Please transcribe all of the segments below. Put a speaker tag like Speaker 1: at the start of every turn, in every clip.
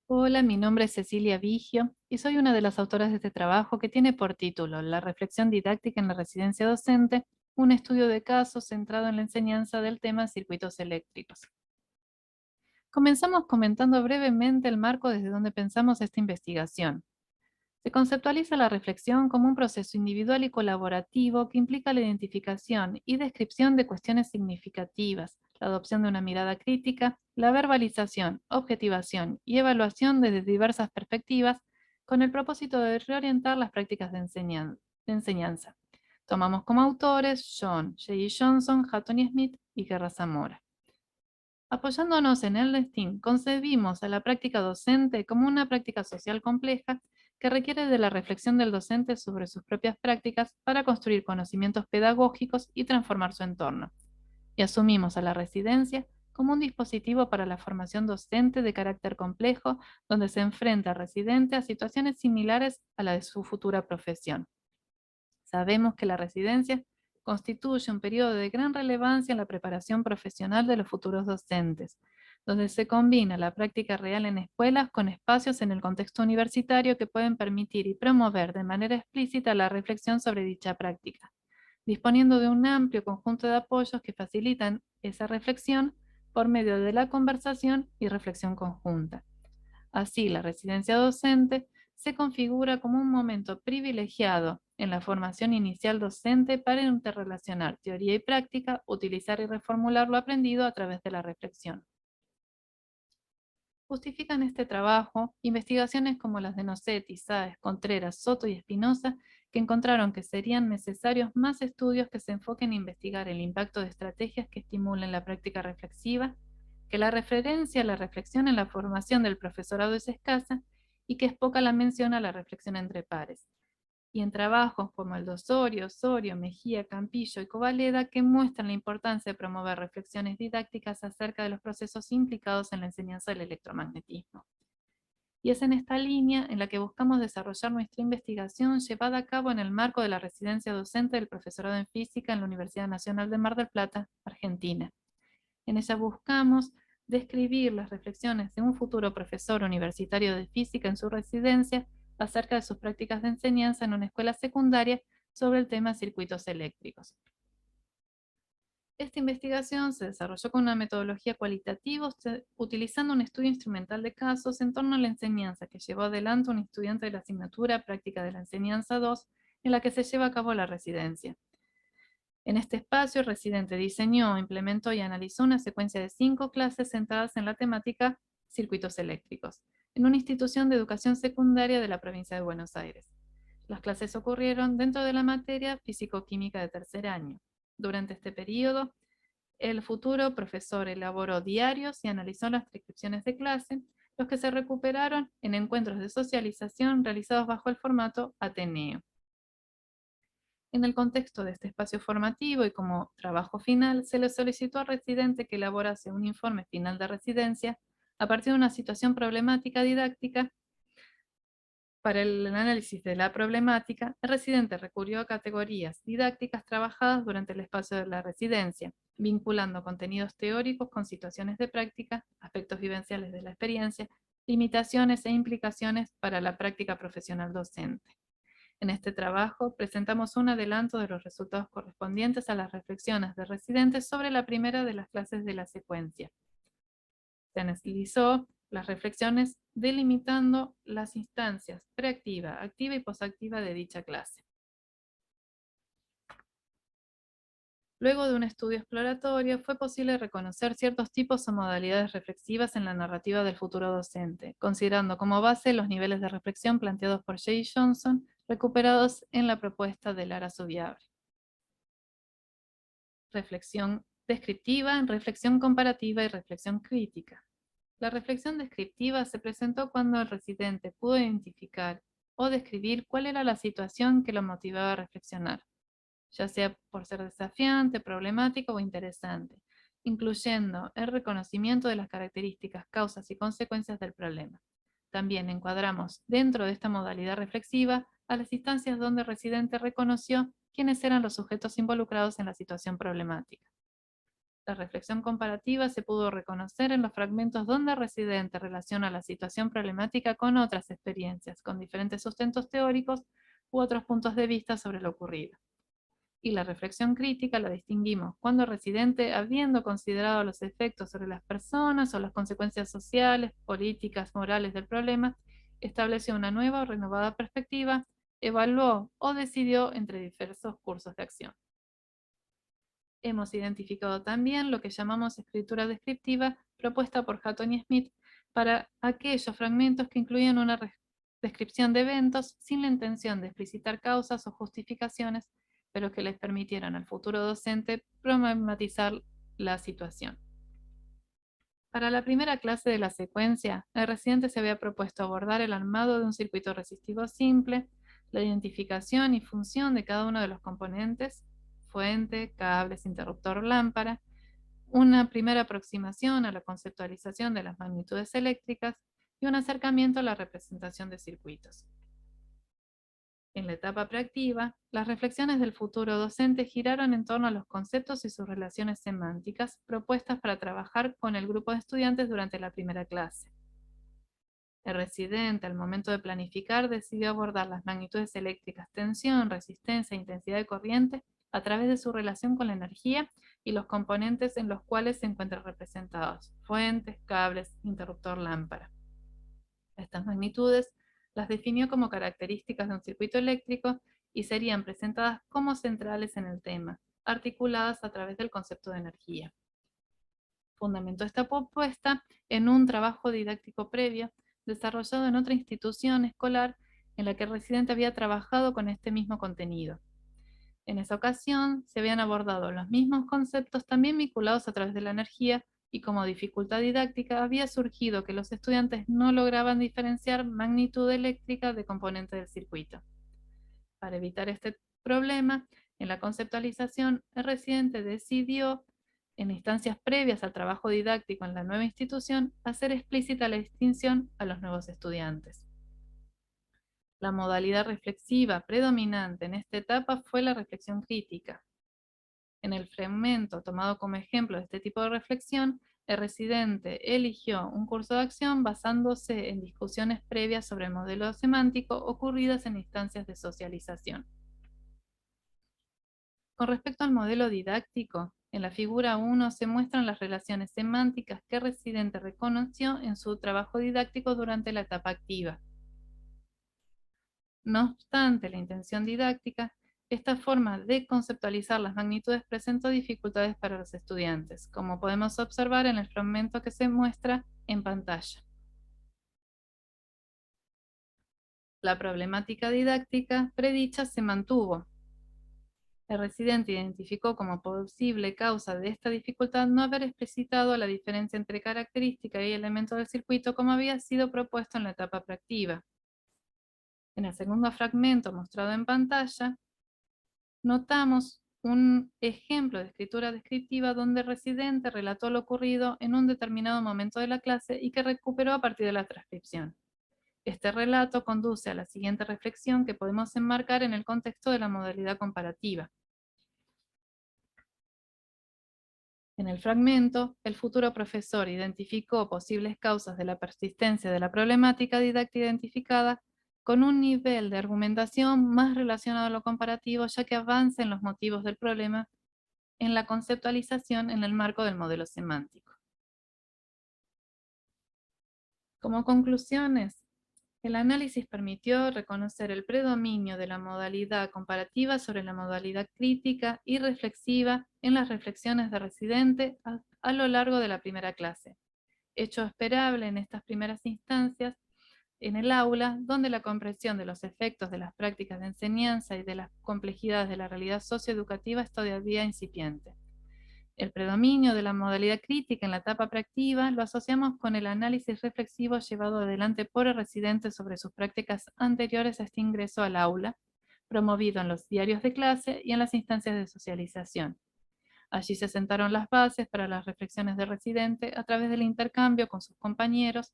Speaker 1: Hola, mi nombre es Cecilia Vigio y soy una de las autoras de este trabajo que tiene por título La reflexión didáctica en la residencia docente, un estudio de casos centrado en la enseñanza del tema circuitos eléctricos. Comenzamos comentando brevemente el marco desde donde pensamos esta investigación. Se conceptualiza la reflexión como un proceso individual y colaborativo que implica la identificación y descripción de cuestiones significativas, la adopción de una mirada crítica, la verbalización, objetivación y evaluación desde diversas perspectivas con el propósito de reorientar las prácticas de enseñanza. Tomamos como autores John, J. Johnson, Hatton y Smith y Guerra Zamora. Apoyándonos en Ernestine, concebimos a la práctica docente como una práctica social compleja que requiere de la reflexión del docente sobre sus propias prácticas para construir conocimientos pedagógicos y transformar su entorno. Y asumimos a la residencia como un dispositivo para la formación docente de carácter complejo, donde se enfrenta al residente a situaciones similares a la de su futura profesión. Sabemos que la residencia constituye un periodo de gran relevancia en la preparación profesional de los futuros docentes, donde se combina la práctica real en escuelas con espacios en el contexto universitario que pueden permitir y promover de manera explícita la reflexión sobre dicha práctica, disponiendo de un amplio conjunto de apoyos que facilitan esa reflexión por medio de la conversación y reflexión conjunta. Así, la residencia docente se configura como un momento privilegiado en la formación inicial docente para interrelacionar teoría y práctica, utilizar y reformular lo aprendido a través de la reflexión. Justifican este trabajo investigaciones como las de Nocetti, Sáez, Contreras, Soto y Espinosa, que encontraron que serían necesarios más estudios que se enfoquen a investigar el impacto de estrategias que estimulen la práctica reflexiva, que la referencia a la reflexión en la formación del profesorado es escasa y que es poca la mención a la reflexión entre pares, y en trabajos como el de Osorio, Mejía, Campillo y Covaleda que muestran la importancia de promover reflexiones didácticas acerca de los procesos implicados en la enseñanza del electromagnetismo. Y es en esta línea en la que buscamos desarrollar nuestra investigación llevada a cabo en el marco de la residencia docente del profesorado en física en la Universidad Nacional de Mar del Plata, Argentina. En ella buscamos describir las reflexiones de un futuro profesor universitario de física en su residencia acerca de sus prácticas de enseñanza en una escuela secundaria sobre el tema circuitos eléctricos. Esta investigación se desarrolló con una metodología cualitativa utilizando un estudio instrumental de casos en torno a la enseñanza que llevó adelante un estudiante de la asignatura Práctica de la Enseñanza 2 en la que se lleva a cabo la residencia. En este espacio, el residente diseñó, implementó y analizó una secuencia de 5 clases centradas en la temática circuitos eléctricos, en una institución de educación secundaria de la provincia de Buenos Aires. Las clases ocurrieron dentro de la materia físico-química de tercer año. Durante este periodo, el futuro profesor elaboró diarios y analizó las transcripciones de clase, los que se recuperaron en encuentros de socialización realizados bajo el formato Ateneo. En el contexto de este espacio formativo y como trabajo final, se le solicitó al residente que elaborase un informe final de residencia a partir de una situación problemática didáctica. Para el análisis de la problemática, el residente recurrió a categorías didácticas trabajadas durante el espacio de la residencia, vinculando contenidos teóricos con situaciones de práctica, aspectos vivenciales de la experiencia, limitaciones e implicaciones para la práctica profesional docente. En este trabajo presentamos un adelanto de los resultados correspondientes a las reflexiones de residentes sobre la primera de las clases de la secuencia. Se analizó las reflexiones delimitando las instancias preactiva, activa y posactiva de dicha clase. Luego de un estudio exploratorio, fue posible reconocer ciertos tipos o modalidades reflexivas en la narrativa del futuro docente, considerando como base los niveles de reflexión planteados por J. Johnson, recuperados en la propuesta de Lara Subiabre. Reflexión descriptiva, reflexión comparativa y reflexión crítica. La reflexión descriptiva se presentó cuando el residente pudo identificar o describir cuál era la situación que lo motivaba a reflexionar, ya sea por ser desafiante, problemático o interesante, incluyendo el reconocimiento de las características, causas y consecuencias del problema. También encuadramos dentro de esta modalidad reflexiva a las instancias donde el residente reconoció quiénes eran los sujetos involucrados en la situación problemática. La reflexión comparativa se pudo reconocer en los fragmentos donde el residente relaciona la situación problemática con otras experiencias, con diferentes sustentos teóricos u otros puntos de vista sobre lo ocurrido. Y la reflexión crítica la distinguimos cuando el residente, habiendo considerado los efectos sobre las personas o las consecuencias sociales, políticas, morales del problema, estableció una nueva o renovada perspectiva, evaluó o decidió entre diversos cursos de acción. Hemos identificado también lo que llamamos escritura descriptiva propuesta por Hatton y Smith para aquellos fragmentos que incluyen una descripción de eventos sin la intención de explicitar causas o justificaciones, pero que les permitieran al futuro docente problematizar la situación. Para la primera clase de la secuencia, el residente se había propuesto abordar el armado de un circuito resistivo simple, la identificación y función de cada uno de los componentes, fuente, cables, interruptor, lámpara, una primera aproximación a la conceptualización de las magnitudes eléctricas y un acercamiento a la representación de circuitos. En la etapa preactiva, las reflexiones del futuro docente giraron en torno a los conceptos y sus relaciones semánticas propuestas para trabajar con el grupo de estudiantes durante la primera clase. El residente, al momento de planificar, decidió abordar las magnitudes eléctricas, tensión, resistencia e intensidad de corriente a través de su relación con la energía y los componentes en los cuales se encuentran representados: fuentes, cables, interruptor, lámpara. Estas magnitudes las definió como características de un circuito eléctrico y serían presentadas como centrales en el tema, articuladas a través del concepto de energía. Fundamentó esta propuesta en un trabajo didáctico previo desarrollado en otra institución escolar en la que el residente había trabajado con este mismo contenido. En esa ocasión se habían abordado los mismos conceptos también vinculados a través de la energía, y como dificultad didáctica había surgido que los estudiantes no lograban diferenciar magnitud eléctrica de componente del circuito. Para evitar este problema, en la conceptualización, el residente decidió, en instancias previas al trabajo didáctico en la nueva institución, hacer explícita la distinción a los nuevos estudiantes. La modalidad reflexiva predominante en esta etapa fue la reflexión crítica. En el fragmento tomado como ejemplo de este tipo de reflexión, el residente eligió un curso de acción basándose en discusiones previas sobre el modelo semántico ocurridas en instancias de socialización. Con respecto al modelo didáctico, en la figura 1 se muestran las relaciones semánticas que el residente reconoció en su trabajo didáctico durante la etapa activa. No obstante la intención didáctica, esta forma de conceptualizar las magnitudes presentó dificultades para los estudiantes, como podemos observar en el fragmento que se muestra en pantalla. La problemática didáctica predicha se mantuvo. El residente identificó como posible causa de esta dificultad no haber explicitado la diferencia entre característica y elemento del circuito como había sido propuesto en la etapa preactiva. En el segundo fragmento mostrado en pantalla, notamos un ejemplo de escritura descriptiva donde el residente relató lo ocurrido en un determinado momento de la clase y que recuperó a partir de la transcripción. Este relato conduce a la siguiente reflexión que podemos enmarcar en el contexto de la modalidad comparativa. En el fragmento, el futuro profesor identificó posibles causas de la persistencia de la problemática didáctica identificada con un nivel de argumentación más relacionado a lo comparativo, ya que avanza en los motivos del problema en la conceptualización en el marco del modelo semántico. Como conclusiones, el análisis permitió reconocer el predominio de la modalidad comparativa sobre la modalidad crítica y reflexiva en las reflexiones de residente a lo largo de la primera clase, hecho esperable en estas primeras instancias en el aula, donde la comprensión de los efectos de las prácticas de enseñanza y de las complejidades de la realidad socioeducativa es todavía incipiente. El predominio de la modalidad crítica en la etapa preactiva lo asociamos con el análisis reflexivo llevado adelante por el residente sobre sus prácticas anteriores a este ingreso al aula, promovido en los diarios de clase y en las instancias de socialización. Allí se sentaron las bases para las reflexiones del residente a través del intercambio con sus compañeros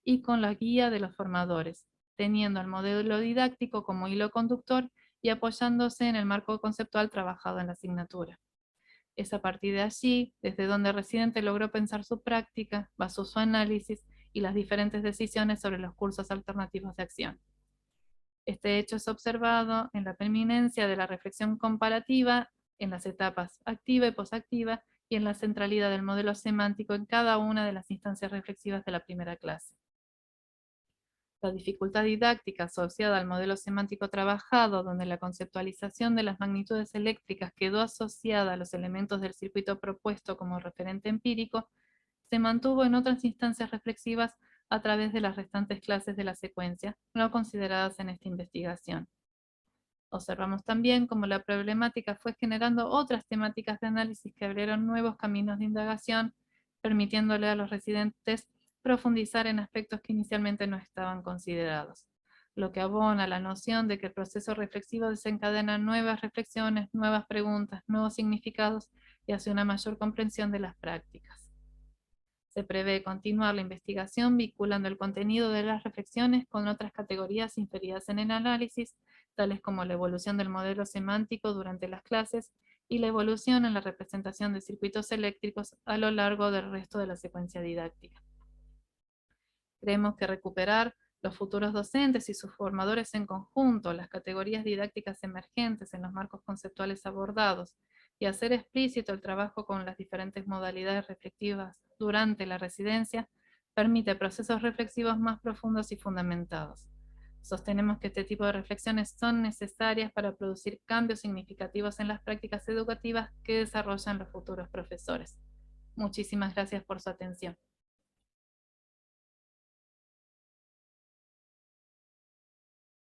Speaker 1: y con la guía de los formadores, teniendo al modelo didáctico como hilo conductor y apoyándose en el marco conceptual trabajado en la asignatura. Es a partir de allí, desde donde el residente logró pensar su práctica, basó su análisis y las diferentes decisiones sobre los cursos alternativos de acción. Este hecho es observado en la preeminencia de la reflexión comparativa en las etapas activa y posactiva y en la centralidad del modelo semántico en cada una de las instancias reflexivas de la primera clase. La dificultad didáctica asociada al modelo semántico trabajado, donde la conceptualización de las magnitudes eléctricas quedó asociada a los elementos del circuito propuesto como referente empírico, se mantuvo en otras instancias reflexivas a través de las restantes clases de la secuencia, no consideradas en esta investigación. Observamos también cómo la problemática fue generando otras temáticas de análisis que abrieron nuevos caminos de indagación, permitiéndole a los residentes profundizar en aspectos que inicialmente no estaban considerados, lo que abona la noción de que el proceso reflexivo desencadena nuevas reflexiones, nuevas preguntas, nuevos significados y hace una mayor comprensión de las prácticas. Se prevé continuar la investigación vinculando el contenido de las reflexiones con otras categorías inferidas en el análisis, tales como la evolución del modelo semántico durante las clases y la evolución en la representación de circuitos eléctricos a lo largo del resto de la secuencia didáctica. Creemos que recuperar los futuros docentes y sus formadores en conjunto, las categorías didácticas emergentes en los marcos conceptuales abordados, y hacer explícito el trabajo con las diferentes modalidades reflexivas durante la residencia, permite procesos reflexivos más profundos y fundamentados. Sostenemos que este tipo de reflexiones son necesarias para producir cambios significativos en las prácticas educativas que desarrollan los futuros profesores. Muchísimas gracias por su atención.